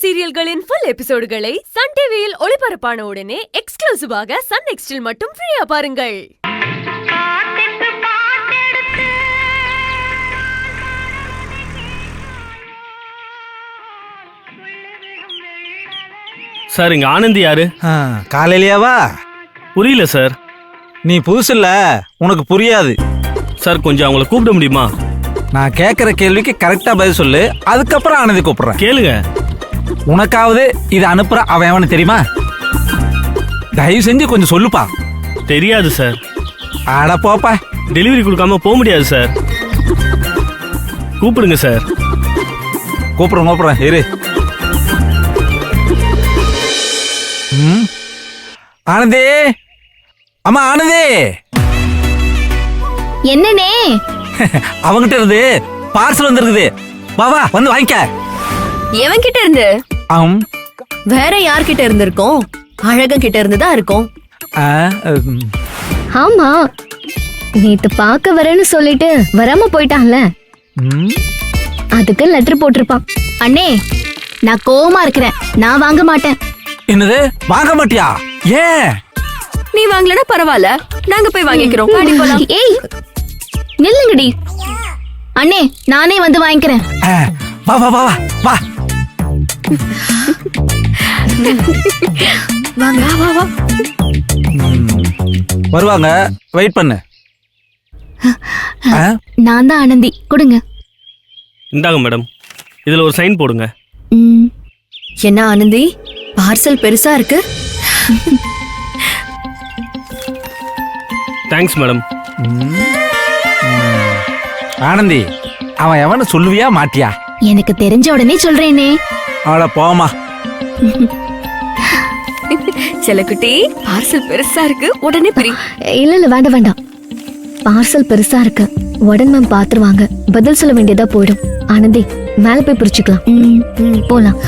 சீரியல்களின் full எபிசோடுகளை Sun டிவியில் ஒளிபரப்பான உடனே எக்ஸ்க்ளூசிவாக சன் நெக்ஸ்டில் மட்டும் ஃப்ரீயா பாருங்கள். சார் இங்க ஆனந்தி யாரு? காலையிலேயாவா? புரியல சார். நீ புதுசு இல்ல, உனக்கு புரியாது. சார் கொஞ்சம் அவங்கள கூப்பிட முடியுமா? நான் கேட்கிற கேள்விக்கு கரெக்டா பதில் சொல்லு, அதுக்கப்புறம் ஆனந்தி கூப்பிடுறேன். கேளுங்க. உனக்காவது இதை அனுப்புற அவன் எவனு தெரியுமா? தயவு செஞ்சு கொஞ்சம் சொல்லுப்பா. தெரியாது சார். அட போப்பா. டெலிவரி கொடுக்காம போக முடியாது சார். கூப்பிடுங்க சார். கூப்பிடுறேன் இரு. ஆனந்தி, அம்மா ஆனந்தி. என்னனே? அவங்கிட்ட இருந்து பார்சல் வந்திருக்குது. வா வா வந்து வாங்கிக்க. எவன் கிட்ட இருந்து? வேற யார்கிட்ட இருந்திருக்கும்? அழகன் கிட்ட இருந்துதா இருக்கும். ஆமா, நேத்து பாக்க வரேன்னு சொல்லிட்டு வராம போயிட்டான்ல, அதுக்கு லெட்டர் போட்டிருப்பான். அண்ணே, நான் கோவமா இருக்கிறேன், நான் வாங்க மாட்டேன். என்னது வாங்க மாட்டியா? ஏன்? நீ வாங்கலனா பரவாயில்ல, நாங்க போய் வாங்கிக்கிறோம். ஏய் நில்லுங்கடி. அண்ணே, நானே வந்து வாங்கிக்கிறேன். வா வா வா வா. வாங்க வா வா. வருவாங்க, வெயிட் பண்ணு. நான் தான் ஆனந்தி, கொடுங்க. இந்தாங்க மேடம், இதுல ஒரு சைன் போடுங்க. என்ன ஆனந்தி, பார்சல் பெருசா இருக்கு. Thanks madam. ஆனந்தி, அவன் எவனு சொல்லுவியா மாட்டியா? எனக்கு தெரிஞ்ச உடனே சொல்றேனே. அவள போமா. செல்லக்குட்டி, பார்சல் பெருசா இருக்கு, உடனே பிரி. இல்ல வேண்டாம். பார்சல் பெருசா இருக்கு, உடனே மேம் பாத்துருவாங்க, பதில் சொல்ல வேண்டியதா போயிடும். ஆனந்தி, மேல போய் பிரிச்சுக்கலாம். போலாம்.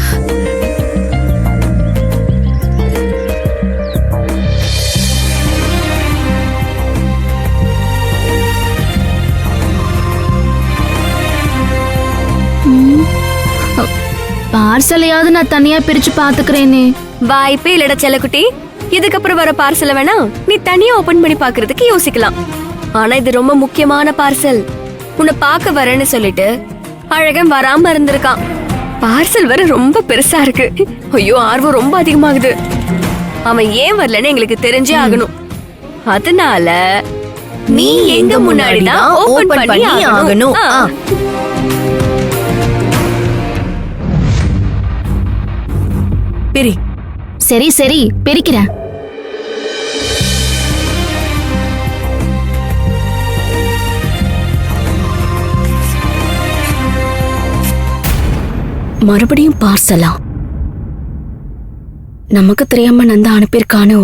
பார்சலையாவது நான் தனியா பிரிச்சு பாத்துக்கிறேனே. வாய்ப்பே இல்லடா செல்லக்குட்டி. இதுக்கப்புறம் வர பார்சலை வேணா நீ தனியா ஓபன் பண்ணி பாக்குறதுக்கு யோசிக்கலாம். ஆனா இது ரொம்ப முக்கியமான பார்சல். உன்னை பாக்க வரேன்னு சொல்லிட்டு அழகன் வராம இருந்திருக்கான். பார்சல் வர ரொம்ப பெருசா இருக்கு. ஐயோ, ஆர்வம் ரொம்ப அதிகமாகுது. அவன் ஏன் வரலன்னு எங்களுக்கு தெரிஞ்சே ஆகணும். அதனால நீ எங்க முன்னாடிதான் ஓபன் பண்ணி ஆகணும். பிரி. சரி பிரிக்கிறேன். மறுபடியும் பார்சலா? நமக்கு தெரியாம நந்தா அனுப்பியிருக்கானோ?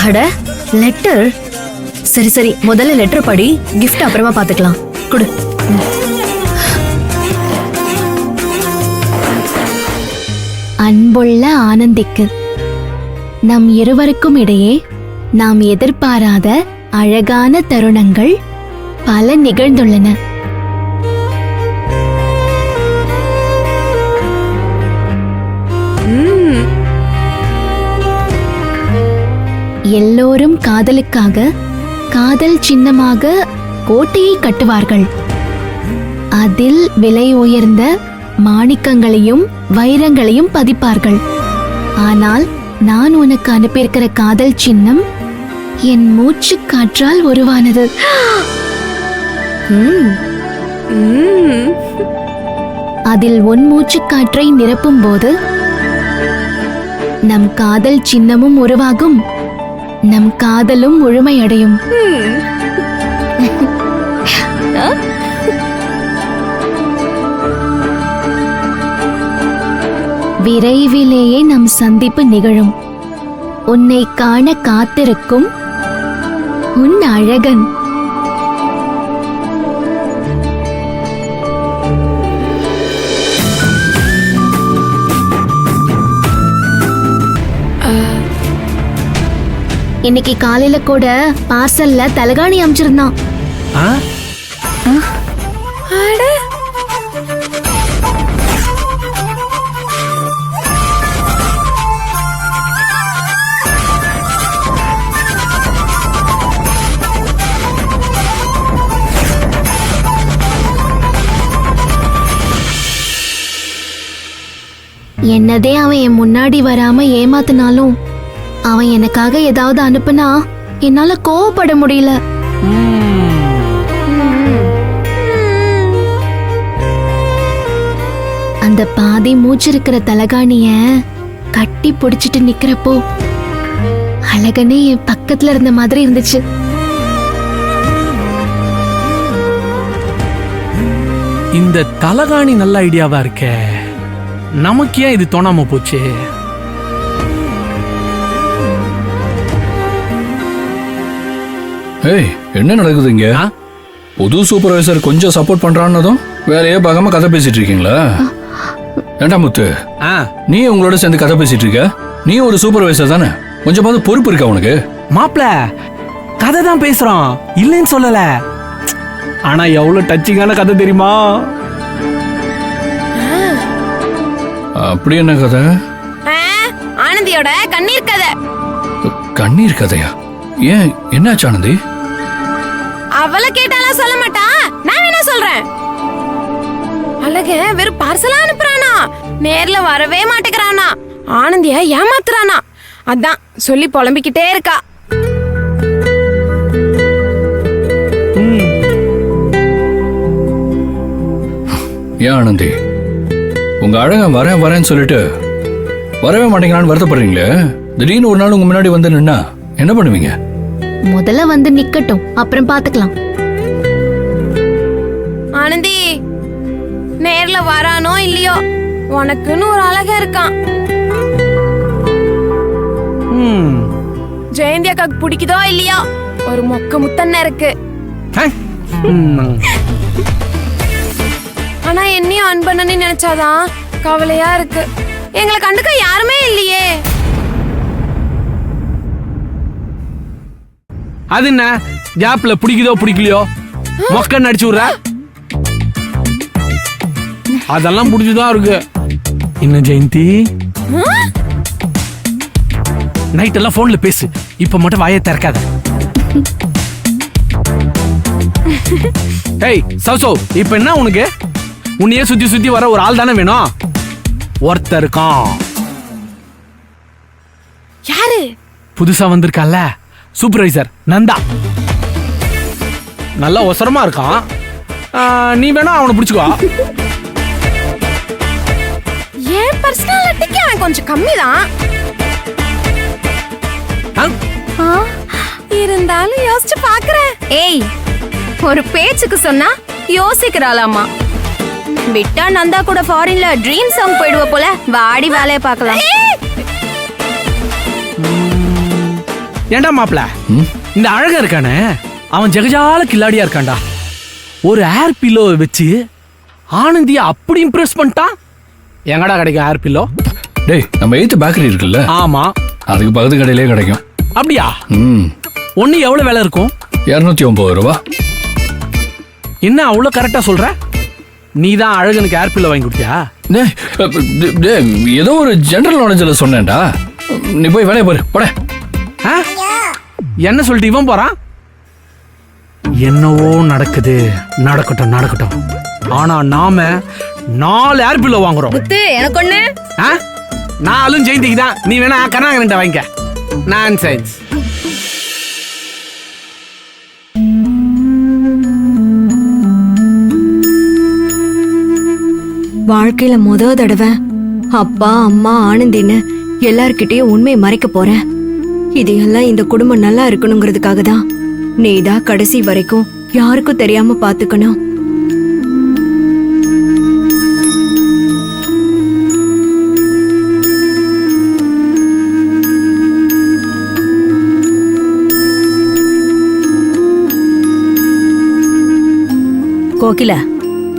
அட, லெட்டர். சரி முதல்ல லெட்டர் படி, கிஃப்ட் அப்புறமா பாத்துக்கலாம். கொடு. அன்புள்ள ஆனந்திக்கு, நம் இருவருக்கும் இடையே நாம் எதிர்பாராத அழகான தருணங்கள் பல நிகழ்ந்துள்ளன. எல்லோரும் காதலுக்காக காதல் சின்னமாக கோட்டையை கட்டுவார்கள். அதில் விலை உயர்ந்த மாணிக்கங்களையும் வைரங்களையும் பதிப்பார்கள். ஆனால் நான் உனக்கு அனுப்பியிருக்கிற காதல் சின்னம் என் மூச்சு காற்றால் உருவானது. அதில் உன் மூச்சு காற்றை நிரப்பும் போது நம் காதல் சின்னமும் உருவாகும், நம் காதலும் முழுமையடையும். விரைவிலேயே நம் சந்திப்பு நிகழும். உன்னை காண காத்திருக்கும் உன் அழகன். இன்னைக்கு காலையில கூட பார்சல்ல தலகாணி அமைச்சிருந்தான். ஆ? என்னதே அவன் என் முன்னாடி வராம ஏமாத்தினாலும் அவன் எனக்காக ஏதாவது அனுப்புனா என்னால கோவப்பட முடியல. அந்த பாதி மூச்சிருக்கிற தலகாணிய கட்டி பிடிச்சிட்டு நிக்கிறப்போ அழகனே என் பக்கத்துல இருந்த மாதிரி இருந்துச்சு. இந்த தலகாணி நல்ல ஐடியாவா இருக்கே, நமக்கு ஏன் இது தோணாம போச்சு? ஏய், என்ன நடக்குது இங்க? ஆ? புது சூப்பர்வைசர் கொஞ்சம் சப்போர்ட் பண்றான்னதும் வேலையே பார்க்காம கதை பேசிட்டு இருக்கீங்களா? ஏண்டா முத்து, ஆ, நீ உங்களோட சேர்ந்து கதை பேசிட்டு இருக்க? நீ ஒரு சூப்பர்வைசர் தானே, கொஞ்சமாவது பொறுப்பு இருக்கா உனக்கு? மாப்ள கதை தான் பேசுறோம், இல்லைன்னு சொல்லல. ஆனா எவ்வளவு டச்சிங்கான கதை தெரியுமா? அப்படி என்ன கதை? ஆனந்தியோட கண்ணீர் கதை. கண்ணீர் கதையா? ஏன், என்னாச்சு ஆனந்தி? அவளை கேட்டாலாம் சொல்ல மாட்டா, நான் வேணா சொல்றேன். அழக வெறும் பார்சலா அனுப்புறானா, நேர்ல வரவே மாட்டேங்கிறானா, ஆனந்திய ஏமாத்துறானா. அதான் சொல்லி புலம்பிக்கிட்டே இருக்கா. ஏன் ஆனந்தி, உங்க அழகன் வரேன் வரேன்னு சொல்லிட்டு வரவே மாட்டேங்கிறான்னு வருத்தப்படுறீங்களே, திடீர்னு ஒரு நாள் உங்க முன்னாடி வந்து நின்னா என்ன பண்ணுவீங்க? முதல்ல வந்து நிக்கட்டும், அப்புறம் பாத்துக்கலாம். ஆனந்தி, நேர்ல வரானோ இல்லையோ, உனக்குன்னு ஒரு அழக இருக்கான். ஜெயந்தி அக்காக்கு பிடிக்குதோ இல்லையோ, ஒரு மொக்க முத்தன்ன இருக்கு. ஆனா என்னையும் அன்பண்ணு நினைச்சாதான் கவலையா இருக்கு. எங்களை கண்டுக்க யாருமே இல்லையே. அது என்ன கேப்ல பிடிக்குதோ பிடிக்கலையோ மொக்கன்னு அடிச்சு விடுற? அதெல்லாம் புடிச்சுதான் இருக்கு. இன்னும் ஜெயந்தி, நைட் எல்லாம் போன்ல பேசு, இப்ப மட்டும் வாயை திறக்காத. ஏய் சௌசோ, இப்ப என்ன உனக்கு? உன்னையே சுத்தி சுத்தி வர ஒரு ஆள் தானே வேணும். ஒருத்தர் இருக்கான். யாரு? புதுசா வந்திருக்கால சூப்பர்வைசர் நந்தா. நல்லா ஒசரமா இருக்கான். நீ வேணா அவனை பிடிச்சுக்கோ. என் பர்சனாலிட்டிக்கு அவன் கொஞ்சம் கம்மிதான். இருந்தாலும் யோசிச்சு பாக்குறேன். ஏய், ஒரு பேச்சுக்கு சொன்னா யோசிக்கிறாளாமா. விட்டா நந்தா கூட ஃபாரின்ல ட்ரீம் சாங் போயிடுவ போல. வாடி வேலைய பார்க்கலாம். ஏண்டா மாப்ள, இந்த அழகா இருக்கானே அவன் ஜெகஜால கில்லாடியா இருக்கான்டா. ஒரு ஏர் பில்லோ வச்சு ஆனந்திய அப்படி இம்ப்ரெஸ் பண்ணிட்டான். எங்கடா கிடைக்கும் ஏர் பில்லோ? டேய், நம்ம எய்த் பேக்கரி இருக்குல்ல, ஆமா, அதுக்கு பக்கத்து கடையிலே கிடைக்கும். அப்படியா? ஒண்ணு எவ்வளவு விலை இருக்கும்? 209 ரூபா. என்ன அவ்வளவு கரெக்டா சொல்ற? நீ தான் அழகனுக்கு ஏர் பில்லோ வாங்கி கொடுத்தியா? ஏதோ ஒரு ஜெனரல் நாலேஜ்ல சொன்னேன்டா. நீ போய் வேலையை பாரு, போட. என்ன சொல்லிட்டு இவன் போறான்? என்னவோ நடக்குது, நடக்கட்டும் நடக்கட்டும். ஆனா நாம 4 ஏர் பில்லோ வாங்குறோம். எனக்கு ஒண்ணு. நாலும் ஜெயந்திக்கு தான். நீ வேணா கருணாகரன் வாங்கிக்க. நான்சென்ஸ். வாழ்க்கையில முத தடவை அப்பா அம்மா ஆனந்தின்னு எல்லார்கிட்டயும் உண்மையை மறைக்க போறேன். இது எல்லாம் இந்த குடும்பம் நல்லா இருக்கணுங்கிறதுக்காக தான். நீதான் கடைசி வரைக்கும் யாருக்கும் தெரியாம பாத்துக்கணும். கோகிலா,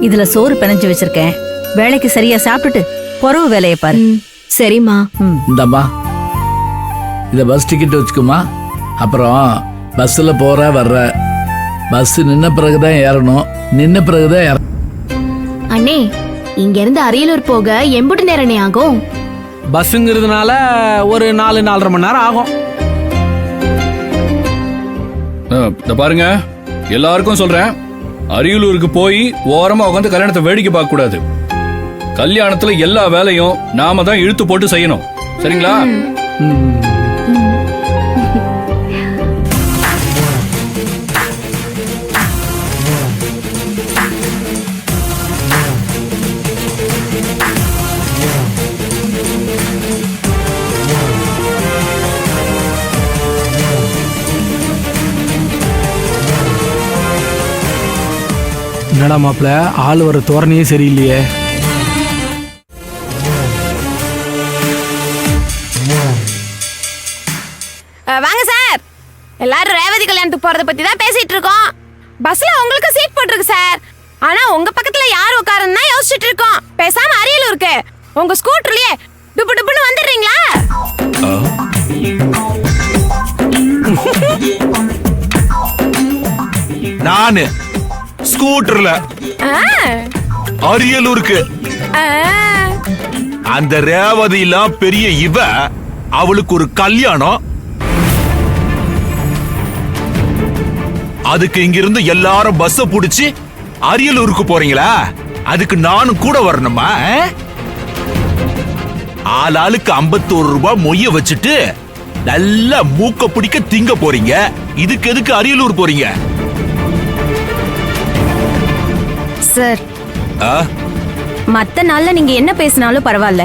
இதுல சோறு பிணைஞ்சு வச்சிருக்கேன். வேலைக்கு சரியா சாப்பிட்டுட்டு பொறவு வேலையை பாரு. சரிம்மா. இந்தம்மா, இத பஸ் டிக்கெட் வச்சுக்குமா. அப்புறம் பஸ்ல போற வர்ற, பஸ் நின்ன பிறகுதான் ஏறணும், நின்ன பிறகுதான் ஏற. அண்ணே, இங்க இருந்து அரியலூர் போக எம்புட்டு நேரனே ஆகும்? பஸ்ஸுங்கிறதுனால ஒரு 4-4.5 மணி நேரம் ஆகும். இந்த பாருங்க, எல்லாருக்கும் சொல்றேன், அரியலூருக்கு போய் ஓரமா உட்காந்து கல்யாணத்தை வேடிக்கை பார்க்க கூடாது. கல்யாணத்துல எல்லா வேலையும் நாம தான் இழுத்து போட்டு செய்யணும். சரிங்களா? என்னடா மாப்பிள்ள, ஆள் வர தோரணையே சரியில்லையே. வாங்க சார், எல்லாரும் ரேவதி கல்யாணத்துக்கு போறத பத்தி தான் பேசிட்டு இருக்கோம். பஸ்ல உங்களுக்கு சீட் போட்டிருக்கு சார். ஆனா உங்க பக்கத்துல யார் உட்காருன்னா யோசிச்சுட்டு இருக்கோம். பேசாம அரியலூருக்கு உங்க ஸ்கூட்டர்லயே டுப்பு டுப்புன்னு வந்துடுறீங்களா? நானு ஸ்கூட்டர்ல அரியலூருக்கு. அந்த ரேவதி எல்லாம் பெரிய இவ, அவளுக்கு ஒரு கல்யாணம். அதுக்கு இங்கிருந்து எல்லாரும் பஸ் புடிச்சு அரியலூருக்கு போறீங்களா? அதுக்கு நானும் கூட வரணுமா? ஆளாளுக்கு 51 ரூபாய் மொய்ய வச்சுட்டு நல்லா மூக்க பிடிக்க திங்க போறீங்க. இதுக்கு எதுக்கு அரியலூர் போறீங்க? சார், மத்த நாள்ல நீங்க என்ன பேசினாலும் பரவாயில்ல.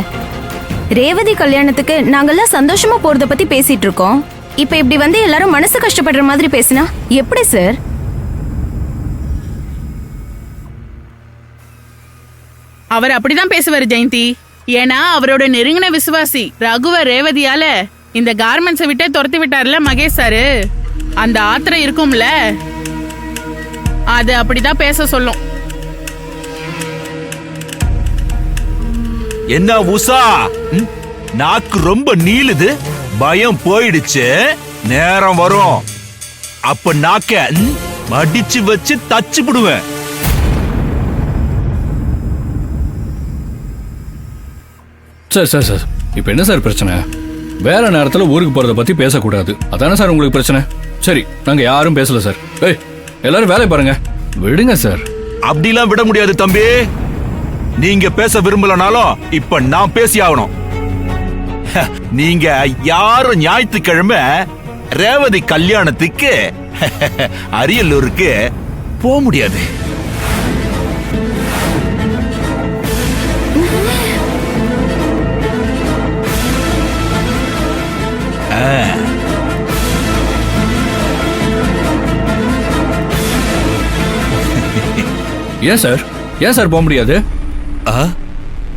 ரேவதி கல்யாணத்துக்கு நாங்கெல்லாம் சந்தோஷமா போறத பத்தி பேசிட்டு இருக்கோம். இப்ப இப்படி வந்து எல்லாரும் மனசு கஷ்டப்படுற மாதிரி பேசினா எப்படி சார்? அவர் அப்படிதான் பேசுவாரு ஜெயந்தி. ஏன்னா அவரோட நெருங்கின விசுவாசி ரகுவ ரேவதியால இந்த கார்மெண்ட்ஸை விட்டே துரத்தி விட்டார்ல மகேஷ் சாரு. அந்த ஆத்திரம் இருக்கும்ல, அது அப்படிதான் பேச சொல்லும். என்ன உஷா, நாக்கு ரொம்ப நீளுது, பயம் போயிடுச்சு. நேரம் வரும், அப்ப நாக்க மடிச்சு வச்சு தச்சு விடுவேன். சார் சார் சார், இப்ப என்ன சார் பிரச்சனை? வேற நேரத்துல ஊருக்கு போறத பத்தி பேசக்கூடாது, அதானே சார் உங்களுக்கு பிரச்சனை? சரி, நாங்க யாரும் பேசல சார். ஏய், எல்லாரும் வேலை பாருங்க, விடுங்க சார். அப்படிலாம் விட முடியாது தம்பி. நீங்க பேச விரும்பலனாலும் இப்ப நான் பேசி ஆகணும். நீங்க யாரும் ஞாயிற்றுக்கிழமை ரேவதி கல்யாணத்துக்கு அரியலூருக்கு போக முடியாது. ஏன் சார், ஏன் சார் போக முடியாது?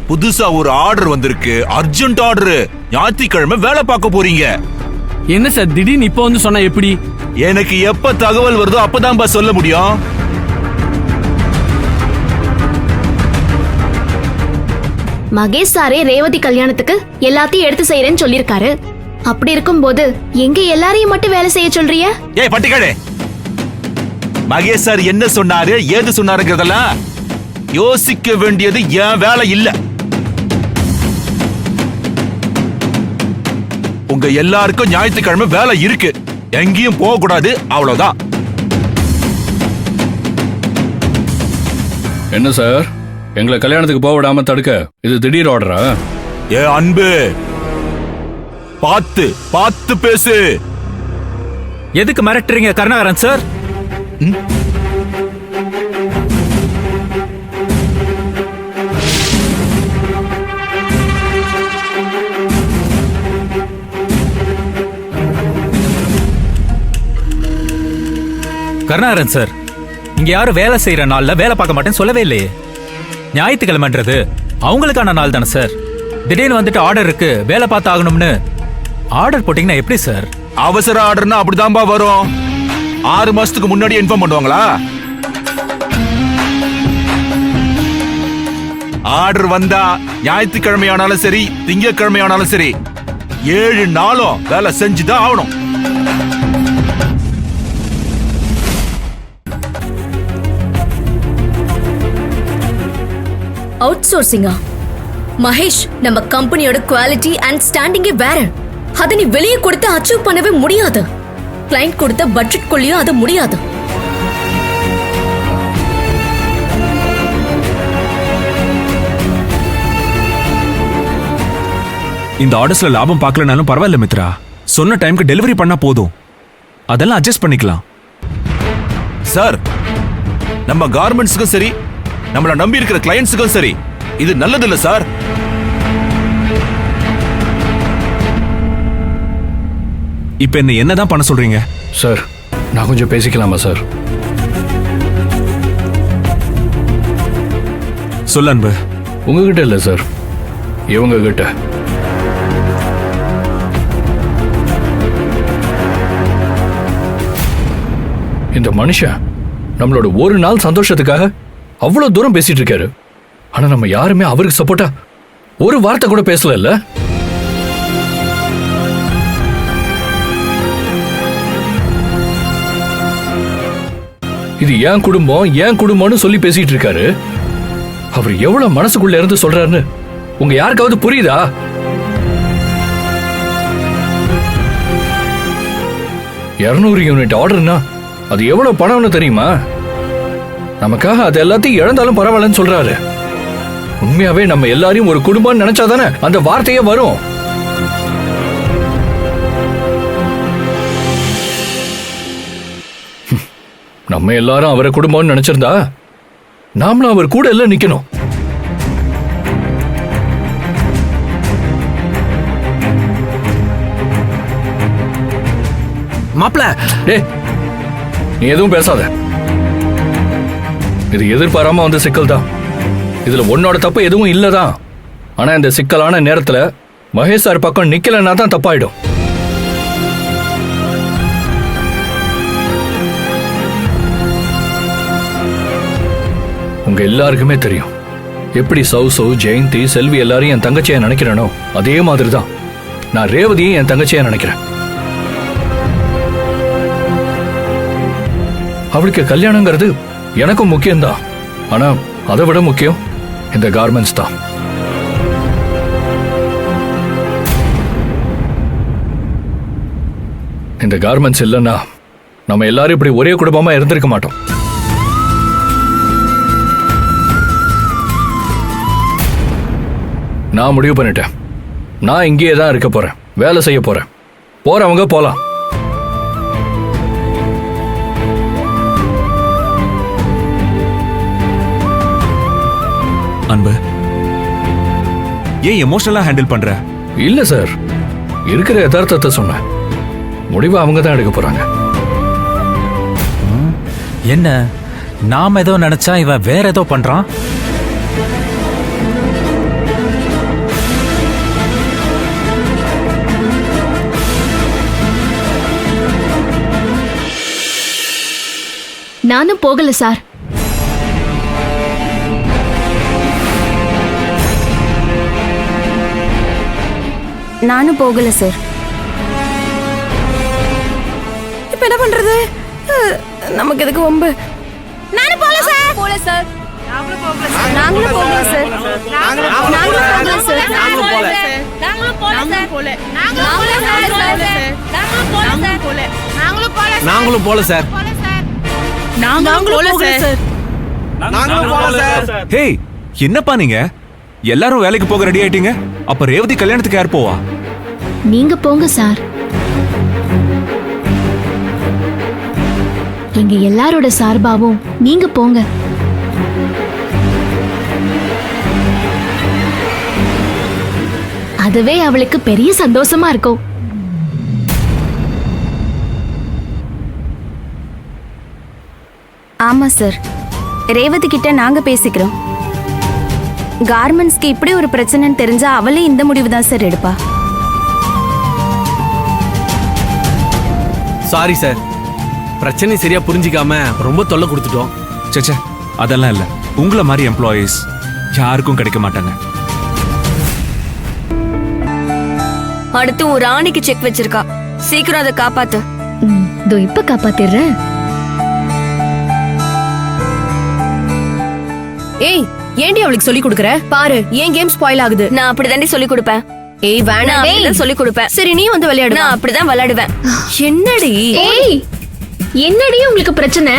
புதுசா ஒரு ஆர்டர் வந்திருக்கு, அர்ஜென்ட் ஆர்டர். ஞாயிற்றுக்கிழமை வேலை பார்க்க போறீங்க. என்ன சார் திடீர்னு இப்ப வந்து சொன்னா எப்படி? எனக்கு எப்ப தகவல் வருதோ அப்பதான் சொல்ல முடியும். மகேஷ் சாரே ரேவதி கல்யாணத்துக்கு எல்லாத்தையும் எடுத்து செய்யறேன்னு சொல்லிருக்காரு. அப்படி இருக்கும்போது எங்க எல்லாரையும் மட்டும் வேலை செய்ய சொல்றிய? ஏய் பட்டிக்காடு, மகேஷ் சார் என்ன சொன்னாரு, ஏது சொன்னாருங்கிறதெல்லாம் யோசிக்க வேண்டியது என் வேலை இல்ல. உங்க எல்லாருக்கும் ஞாயிற்றுக்கிழமை வேலை இருக்கு, எங்கேயும் போக கூடாது, அவ்வளவுதான். என்ன சார், எங்களை கல்யாணத்துக்கு போக விடாம தடுக்க இது திடீர் ஆர்டரா? ஏ அன்பு, பார்த்து பார்த்து பேசு. எதுக்கு மிரட்டுறீங்க கருணாகரன் சார்? கருணாகரன் சார், இங்க யாரும் வேலை செய்யற நாள்ல வேலை பார்க்க மாட்டேன்னு சொல்லவே இல்லையே. ஞாயிற்றுக்கிழமைன்றது அவங்களுக்கான நாள் தானே சார். திடீர்னு வந்துட்டு ஆர்டர் இருக்கு, வேலை பார்த்து ஆகணும்னு ஆர்டர் போட்டீங்கன்னா எப்படி சார்? அவசர ஆர்டர்னா அப்படிதான்பா வரும். 6 மாசத்துக்கு முன்னாடி இன்ஃபார்ம் பண்ணுவாங்களா? ஆர்டர் வந்தா ஞாயிற்றுக்கிழமை ஆனாலும் சரி, திங்கட்கிழமை ஆனாலும் சரி, 7 நாளும் வேலை செஞ்சுதான் ஆகணும். அவுட் சோர்சிங்கா? மகேஷ், நம்ம கம்பெனியோட குவாலிட்டி அண்ட் ஸ்டாண்டிங்கே வேற. அதை நீ வெளியே கொடுத்து அச்சீவ் பண்ணவே முடியாது. கிளைண்ட் கொடுத்த பட்ஜெட்குள்ளேயும் அது முடியாது. இந்த ஆர்டர்ஸ்ல லாபம் பார்க்கலனாலும் பரவாயில்ல மித்ரா, சொன்ன டைம்க்கு டெலிவரி பண்ணா போதும். அதெல்லாம் அட்ஜஸ்ட் பண்ணிக்கலாம். சார், நம்ம கார்மெண்ட்ஸுக்கும் சரி, நம்மள நம்பி இருக்கிற கிளையண்ட்ஸுக்கும் சரி, இது நல்லது இல்ல சார். இப்ப என்னதான் பண்ண சொல்றீங்க? சார், நான் கொஞ்சம் பேசிக்கலாமா சார்? சொல்ல அன்பு. உங்ககிட்ட இல்ல சார், இவங்க கிட்ட. இந்த மனுஷன் நம்மளோட ஒரு நாள் சந்தோஷத்துக்காக அவ்வளவு தூரம் பேசிட்டு இருக்காரு. ஆனா நம்ம யாருமே அவருக்கு சப்போர்ட்டா ஒரு வார்த்தை கூட பேசல இல்ல. இது ஏன் குடும்பம்னு சொல்லி பேசிட்டு இருக்காரு. அவர் எவ்வளவு மனசுக்குள்ள இருந்து சொல்றாருன்னு உங்க யாருக்காவது புரியுதா? யூனிட் ஆர்டர்னா அது எவ்வளவு பணம்னு தெரியுமா? நமக்காக அது எல்லாத்தையும் இழந்தாலும் பரவாயில்லன்னு சொல்றாரு. உண்மையாவே நம்ம எல்லாரையும் ஒரு குடும்பம் நினைச்சாதானே அந்த வார்த்தையே வரும். நம்ம எல்லாரும் அவரை குடும்பம்னு நினைச்சிருந்தா நாமளும் அவர் கூட எல்லாம் நிக்கணும். மாப்ள, டேய், நீ எதுவும் பேசாத. இது எதிர்பாராம வந்த சிக்கல் தான். இதுல உன்னோட தப்பு எதுவும் இல்லதான். ஆனா இந்த சிக்கலான நேரத்துல மகேஷ் சார் பக்கம் நிக்கலன்னா தான் தப்பாயிடும். உங்க எல்லாருக்குமே தெரியும் எப்படி சௌ ஜெயந்தி செல்வி எல்லாரையும் என் தங்கச்சியை நினைக்கிறேனோ அதே மாதிரிதான் நான் ரேவதியை என் தங்கச்சியை நினைக்கிறேன். அவளுக்கு கல்யாணங்கிறது எனக்கும் முக்கியம்தான். ஆனா அதை விட முக்கியம் இந்த கார்மெண்ட்ஸ் தான். இந்த கார்மெண்ட்ஸ் இல்லைன்னா நம்ம எல்லாரும் இப்படி ஒரே குடும்பமா இருந்திருக்க மாட்டோம். நான் முடிவு பண்ணிட்டேன். நான் இங்கேயே தான் இருக்க போறேன், வேலை செய்ய போறேன். போறவங்க போலாம். அன்பு, ஏன் எமோஷனலா ஹேண்டில் பண்ற? இல்ல சார், இருக்கிற யதார்த்தத்தை சொன்னேன். முடிவு அவங்க தான் எடுக்க போறாங்க. என்ன நாம ஏதோ நினைச்சா இவன் வேற ஏதோ பண்றான். நானும் போகல சார். நானும் போகல சார். இப்ப என்ன பண்றது? நமக்கு எதுக்கு வம்பு? நானும் போல சார். போல சார். நாங்களும் போகல சார். நாங்களும் போகல சார். நாங்களும் போல. நாங்களும் போல சார். நாங்களும் போல சார். ஹே, என்னப்பா நீங்க எல்லாரும் வேலைக்கு போக ரெடி ஆயிட்டீங்க? அப்ப ரேவதி கல்யாணத்துக்கு யார் போவா? நீங்க போங்க சார். எங்க எல்லாரோட சார்பாவும் நீங்க போங்க. அதுவே அவளுக்கு பெரிய சந்தோஷமா இருக்கும். ஆமா சார், ரேவதி கிட்ட நாங்க பேசிக்கிறோம். கார்மெண்ட்ஸ்க்கு இப்படி ஒரு பிரச்சனைன்னு தெரிஞ்சா அவளே இந்த முடிவு தான் சார் எடுப்பா. சாரி சார், பிரச்சனை சரியா புரிஞ்சிக்காம ரொம்ப தொல்லை கொடுத்துட்டோம். சச்சா, அதெல்லாம் இல்ல. உங்களை மாதிரி எம்ப்ளாயீஸ் யாருக்கும் கிடைக்க மாட்டாங்க. அடுத்து ஒரு ராணிக்கு செக் வச்சிருக்கா, சீக்கிரம் அதை காப்பாத்து. இதோ இப்ப காப்பாத்திடுறேன். ஏய், ஏண்டி அவளுக்கு சொல்லி கொடுக்கற? பாரு ஏன் கேம் ஸ்பாயில் ஆகுது. நான் அப்படிதாண்டி சொல்லி கொடுப்பேன். ஏய் வேணாம், அப்படிதான் சொல்லி கொடுப்பேன். சரி நீ வந்து விளையாடு. நான் அப்படிதான் விளையாடுவேன். என்னடி? ஏய் என்னடி உங்களுக்கு பிரச்சனை?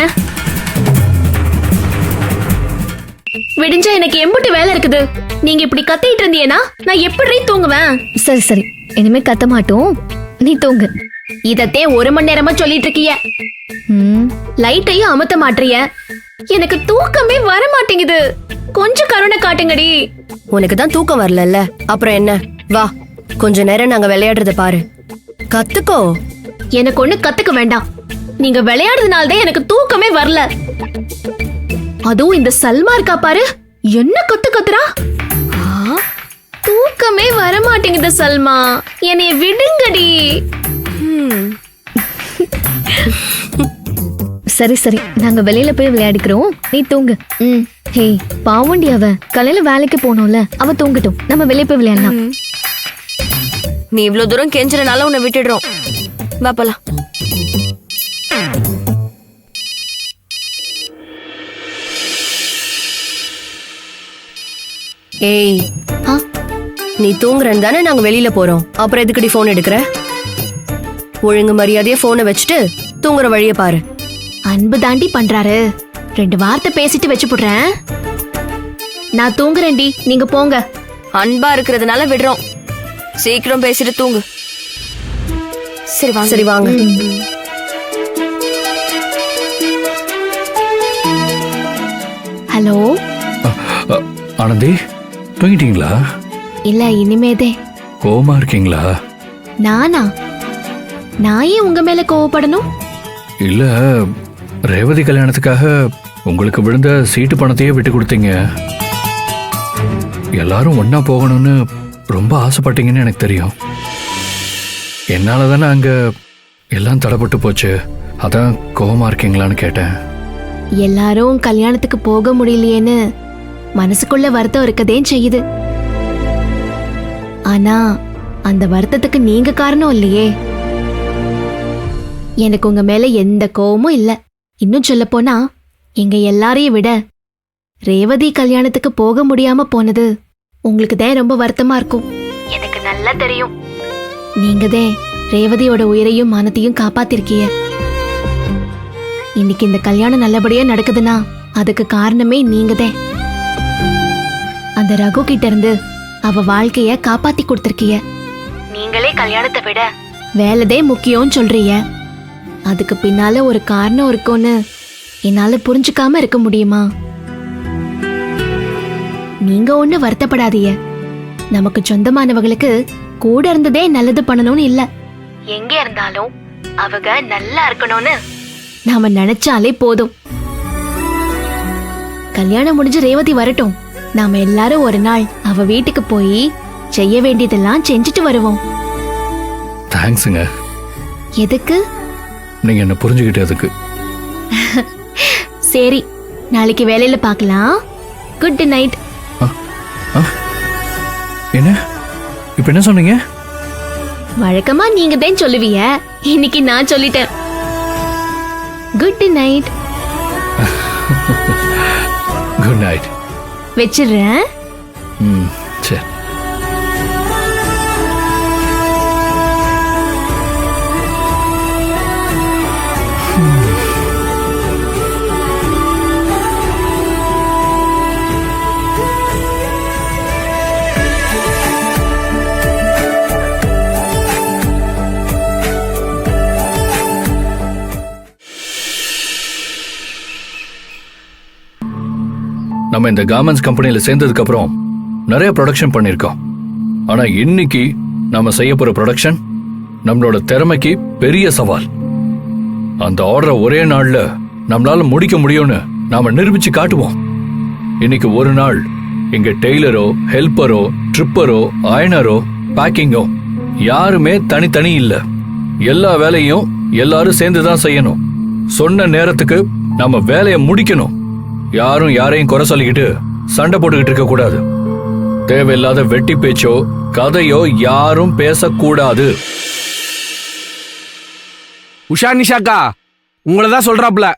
விடிஞ்சா எனக்கு எம்புட்டு வேலை இருக்குது. நீங்க இப்படி கத்திட்டு இருந்தீங்கன்னா நான் எப்படி தூங்குவேன்? சரி சரி, இனிமே கத்த மாட்டோம், நீ தூங்கு. இதத்தே 1 மணி நேரமா சொல்லிட்டு இருக்கிய. லைட்டையும் அமத்த மாட்டறிய. எனக்கு தூக்கமே வர மாட்டேங்குது. கொஞ்சம் கருணை காட்டுங்கடி. உனக்கு தான் தூக்கம் வரலல்ல, அப்புறம் என்ன? வா கொஞ்ச நேரம் நாங்க விளையாடுறத பாரு, கத்துக்கோ. எனக்கு ஒண்ணு கத்துக்க வேண்டாம். நீங்க விளையாடுறதுனால தான் எனக்கு தூக்கமே வரல. அதுவும் இந்த சல்மா இருக்கா பாரு, என்ன கத்துறா. தூக்கமே வர மாட்டேங்குது சல்மா, என்னைய விடுங்கடி. சரி சரி, நாங்க வெளியில போய் விளையாடிக்கிறோம், நீ தூங்கு. ஹே பாவண்டி, அவ காலையில வேலைக்கு போனோம்ல, அவ தூங்கட்டும், நம்ம வெளியே போய் விளையாடலாம். நீ இவ்ளோ தூரம் கெஞ்சறனால உன்னை விட்டுடுறோம். வா போலாம். ஏய் நீ தூங்குறன்னு தானே நாங்க வெளியில போறோம், அப்புறம் எதுக்குடி போன் எடுக்கிற? ஒழுங்கு மரியாதையா போனை வச்சுட்டு தூங்குற வழிய பாரு. அன்பு தாண்டி பண்றாரு, 2 வார்த்தை பேசிட்டு வச்சு போடுறேன். நான் தூங்குறேன்டி, நீங்க போங்க. அன்பா இருக்கிறதுனால விடுறோம். சீக்கிரம் பேசிட்டு தூங்கு. சரி வாங்க. சரி வாங்க. ஹலோ. ஆனந்தி, தூங்கிட்டீங்களா? இல்ல இனிமேதே. கோவமா இருக்கீங்களா? நானா? நான் ஏன் உங்க மேல கோவப்படணும்? இல்ல, ரேவதி கல்யாணத்துக்காக உங்களுக்கு விழுந்த சீட்டு பணத்தையே விட்டு கொடுத்தீங்க. எல்லாரும் ஒன்னா போகணும்னு ரொம்ப ஆசைப்பட்டீங்கன்னு எனக்கு தெரியும். என்னால தானே அங்க எல்லாம் தடைப்பட்டு போச்சு, அதான் கோவமா இருக்கீங்களான்னு கேட்டேன். எல்லாரும் கல்யாணத்துக்கு போக முடியலையேன்னு மனசுக்குள்ள வருத்தம் இருக்கதே செய்யுது. ஆனா அந்த வருத்தத்துக்கு நீங்க காரணம் இல்லையே. எனக்கு உங்க மேல எந்த கோவமும் இல்ல. இன்னும் சொல்ல போனா எங்க எல்லாரையும் விட ரேவதி கல்யாணத்துக்கு போக முடியாம போனது உங்களுக்கு தான் ரொம்ப வருத்தமா இருக்கும். எனக்கு நல்லா தெரியும். நீங்க தான் ரேவதியோட உயிரையும் மானத்தையும் காப்பாத்திருக்கீங்க. இன்னைக்கு இந்த கல்யாணம் நல்லபடியா நடக்குதுன்னா அதுக்கு காரணமே நீங்க தான். அந்த ரகு கிட்ட இருந்து அவ வாழ்க்கைய காப்பாத்தி கொடுத்திருக்கீங்க. நீங்களே கல்யாணத்தை விட வேலைதே முக்கியம் சொல்றீங்க. அதுக்கு பின்னால ஒரு காரணம் இருக்கும்னு என்னால புரிஞ்சுக்காம இருக்க முடியுமா? நீங்க ஒண்ணு வருத்தப்படாதீங்க. நமக்கு சொந்தமானவங்களுக்கு கூட இருந்ததே நல்லது பண்ணணும்னு இல்ல, எங்க இருந்தாலும் அவங்க நல்லா இருக்கணும்னு நாம நினைச்சாலே போதும். கல்யாணம் முடிஞ்சு ரேவதி வரட்டும், நாம எல்லாரும் ஒரு நாள் அவ வீட்டுக்கு போய் செய்ய வேண்டியதெல்லாம் செஞ்சுட்டு வருவோம். தேங்க்ஸுங்க. எதுக்கு? நீங்க என்ன புரிஞ்சுக்கிட்டதுக்கு. சரி, நாளைக்கு வேலையில பார்க்கலாம். Good night. என்ன இப்ப என்ன சொன்னீங்க? வழக்கமா நீங்க தான் சொல்லுவீங்க, இன்னைக்கு நான் சொல்லிட்டேன். Good night. Good night. வச்சிடுறேன். சரி. நம்ம இந்த கார்மெண்ட்ஸ் கம்பெனியில சேர்ந்ததுக்கு அப்புறம் நிறைய ப்ரொடக்ஷன் பண்ணிருக்கோம். ஆனா இன்னைக்கு நாம செய்ய போற ப்ரொடக்ஷன் நம்மளோட திறமைக்கு பெரிய சவால். அந்த ஆர்டரை ஒரே நாள்ல நம்மளால முடிக்க முடியும்னு நாம நிரூபிச்சு காட்டுவோம். இன்னைக்கு ஒரு நாள் இங்க டெய்லரோ, ஹெல்ப்பரோ, ட்ரிப்பரோ, அயனரோ, பேக்கிங்கோ யாருமே தனித்தனி இல்ல. எல்லா வேலையும் எல்லாரும் சேர்ந்துதான் செய்யணும். சொன்ன நேரத்துக்கு நம்ம வேலையை முடிக்கணும். யாரும் யாரையும் குறை சொல்லிக்கிட்டு சண்டை போட்டுக்கிட்டு இருக்க கூடாது. தேவையில்லாத வெட்டி பேச்சோ கதையோ யாரும் பேசக்கூடாது. உஷா நிஷாக்கா உங்களை தான் சொல்றாப்ல.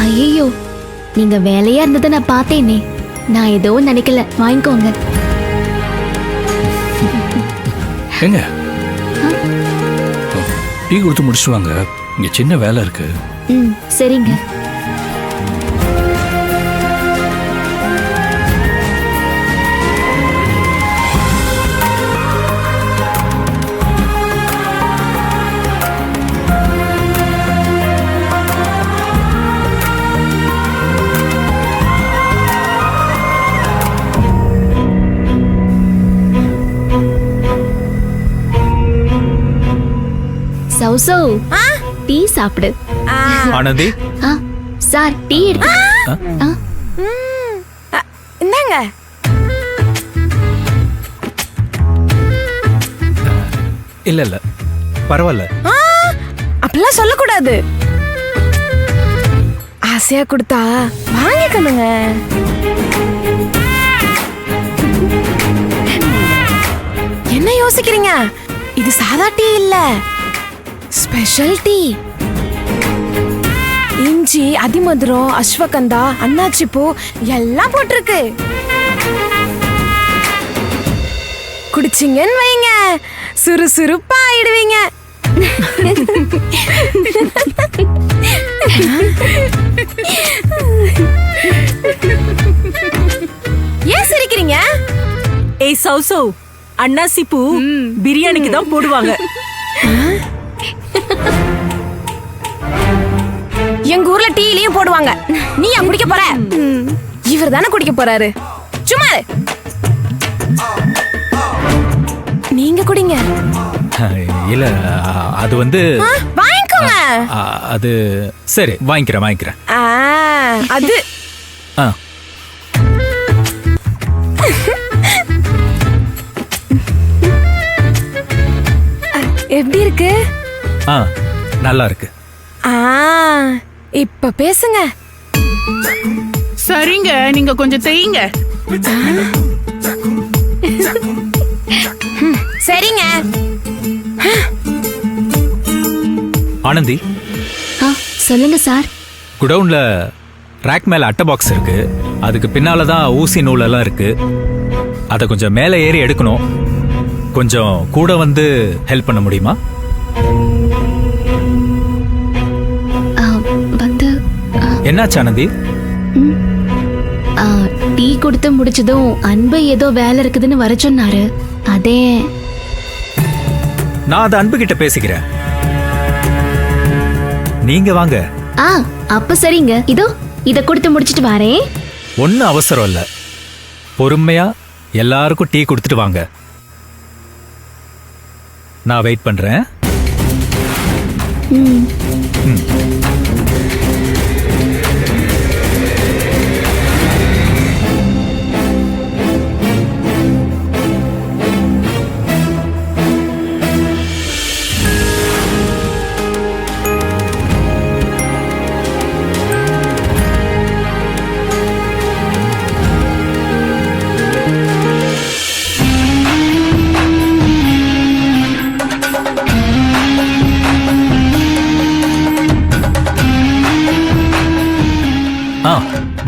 ஐயோ, நீங்க வேலையா இருந்ததை நான் பார்த்தேனே. நான் ஏதோ நினைக்கல, வாங்கிக்கோங்க. எங்க டீ கொடுத்து முடிச்சுட்டு வாங்க, இங்க சின்ன வேலை இருக்கு. ம், சரிங்க. சௌசௌ, டீ சாப்பிடு. ஆனந்தி, சார் டீ எடுத்து. இந்தாங்க. இல்ல பரவாயில்ல. அப்படிலாம் சொல்லக்கூடாது. ஆசையா கொடுத்தா வாங்கிக்கணுங்க. என்ன யோசிக்கிறீங்க? இது சாதா டீ இல்ல, ஸ்பெஷல் டீ. இஞ்சி, அதிமதுரம், அஸ்வகந்தா, அன்னாச்சி பூ எல்லாம் போட்டிருக்கு. குடிச்சிங்கன்னு வைங்க, சுறுசுறுப்பா ஆயிடுவீங்க. ஏன் சிரிக்கிறீங்க? ஏய் சௌசௌ, அன்னாசி பூ பிரியாணிக்கு தான் போடுவாங்க. எங்க ஊர்ல டீலயும் போடுவாங்க. நீ ஏன் குடிக்க போற? இவர் தானே குடிக்க போறாரு. சும்மா இரு. நீங்க குடிங்க. இல்ல அது வந்து வாங்கிக்கோங்க. அது சரி, வாங்கிக்கிறேன். அது ஆ, எப்படி இருக்கு? நல்லா இருக்கு. இப்ப பேசுங்க. சரிங்க, நீங்க கொஞ்சம் செய்யுங்க. சரிங்க. ஆனந்தி, சொல்லுங்க சார். குடவுன்ல ரேக் மேல அட்டை பாக்ஸ் இருக்கு. அதுக்கு பின்னால தான் ஊசி நூல் எல்லாம் இருக்கு. அதை கொஞ்சம் மேலே ஏறி எடுக்கணும். கொஞ்சம் கூட வந்து ஹெல்ப் பண்ண முடியுமா? வந்து என்னாச்சு ஆனந்தி? டீ கொடுத்து முடிச்சதும் அன்பு ஏதோ வேலை இருக்குதுன்னு வர சொன்னாரு. அதே நான் அதை அன்பு கிட்ட பேசிக்கிறேன். நீங்க வாங்க. அப்ப சரிங்க. இதோ இத கொடுத்து முடிச்சிட்டு வரேன். ஒன்னும் அவசரம் இல்ல, பொறுமையா எல்லாருக்கும் டீ கொடுத்துட்டு வாங்க. நான் வெயிட் பண்றேன்.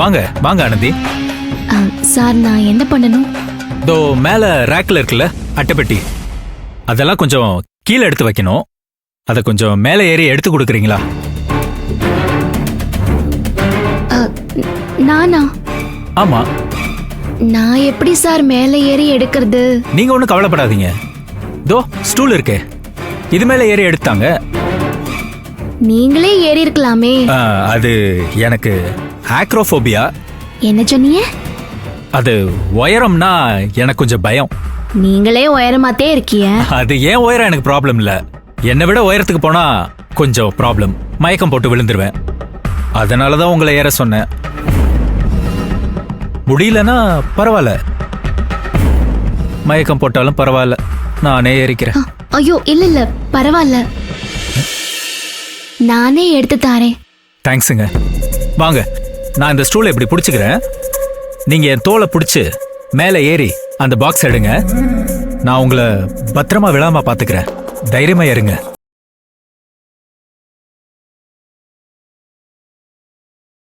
வாங்க வாங்க ஆனந்தி. சார், நான் என்ன பண்ணணும்? தோ மேல ரேக்ல இருக்குல்ல அட்டைப்பெட்டி, அதெல்லாம் கொஞ்சம் கீழே எடுத்து வைக்கணும். அதை கொஞ்சம் மேலே ஏறி எடுத்து கொடுக்குறீங்களா? நானா? ஆமா. நான் எப்படி சார் மேலே ஏறி எடுக்கிறது? நீங்க ஒன்றும் கவலைப்படாதீங்க. தோ ஸ்டூல் இருக்கே, இது மேலே ஏறி எடுத்தாங்க. நீங்களே ஏறி இருக்கலாமே. அது எனக்கு ஆக்ரோஃபோபியா. என்ன சொன்னீங்க? அது உயரம்னா எனக்கு கொஞ்சம் பயம். நீங்களே உயரமாத்தே இருக்கிய. அது ஏன் உயரம் எனக்கு ப்ராப்ளம் இல்ல, என்னை விட உயரத்துக்கு போனா கொஞ்சம் ப்ராப்ளம். மயக்கம் போட்டு விழுந்துருவேன். அதனாலதான் உங்களை ஏற சொன்னேன். முடியலன்னா பரவாயில்ல, மயக்கம் போட்டாலும் பரவாயில்ல, நானே ஏறிக்கிறேன். ஐயோ இல்ல இல்ல பரவாயில்ல, நானே எடுத்து தாரேன். தேங்க்ஸுங்க. வாங்க, நான் இந்த ஸ்டூலை இப்படி பிடிச்சிக்கிறேன். நீங்க என் தோலை பிடிச்சு மேலே ஏறி அந்த பாக்ஸ் எடுங்க. நான் உங்களை பத்திரமா விழாம பாத்துக்கிறேன். தைரியமா ஏறுங்க.